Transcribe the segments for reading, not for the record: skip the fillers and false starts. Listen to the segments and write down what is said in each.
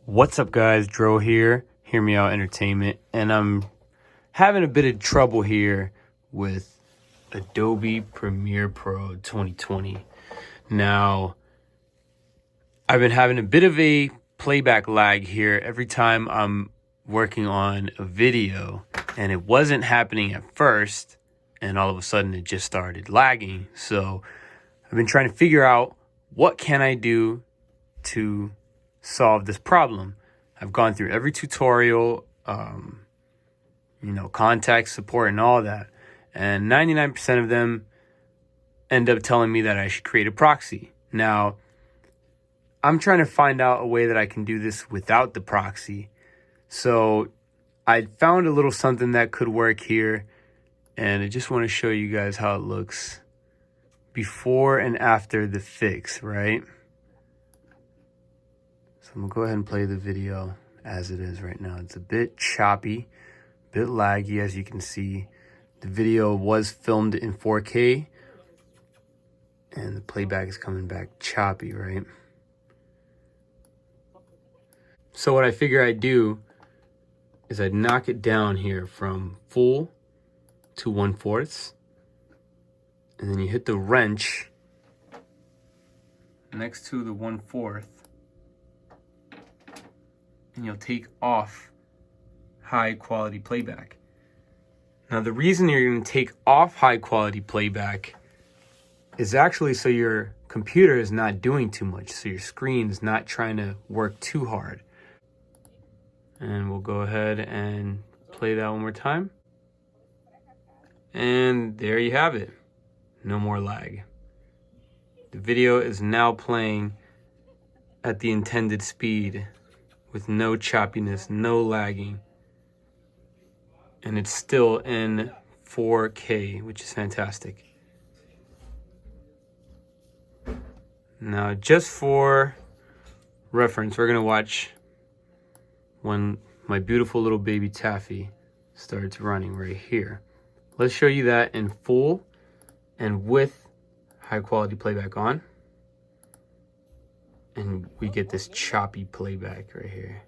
What's up, guys? Dro here, Hear Me Out Entertainment, and I'm having a bit of trouble here with Adobe Premiere Pro 2020. Now, I've been having a bit of a playback lag here every time I'm working on a video, and it wasn't happening at first, and all of a sudden it just started lagging. So I've been trying to figure out what can I do to solve this problem. I've gone through every tutorial, contact support and all that. And 99% of them end up telling me that I should create a proxy. Now, I'm trying to find out a way that I can do this without the proxy. So I found a little something that could work here. And I just want to show you guys how it looks before and after the fix, right? So I'm gonna go ahead and play the video as it is right now. It's a bit choppy, a bit laggy, as you can see. The video was filmed in 4K and the playback is coming back choppy, right? So what I figure I'd do is I'd knock it down here from full to 1/4, and then you hit the wrench next to the 1/4, and you'll take off high quality playback. Now, the reason you're going to take off high quality playback is actually so your computer is not doing too much, so your screen is not trying to work too hard. And we'll go ahead and play that one more time. And there you have it. No more lag. The video is now playing at the intended speed with no choppiness, no lagging. And it's still in 4K, which is fantastic. Now, just for reference, we're gonna watch when my beautiful little baby Taffy starts running right here. Let's show you that in full and with high quality playback on. And we get this choppy playback right here.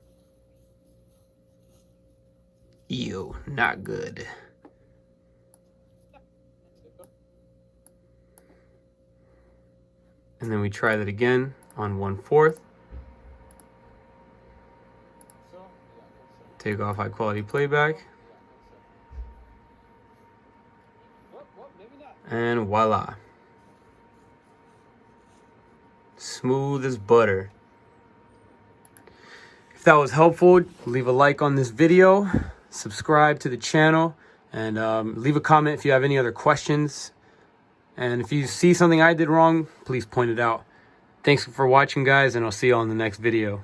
Ew, not good. And then we try that again on 1/4. Take off high quality playback. And voila. Smooth as butter. If that was helpful, leave a like on this video, subscribe to the channel, and leave a comment if you have any other questions. And if you see something I did wrong, please point it out. Thanks for watching, guys, and I'll see you on the next video.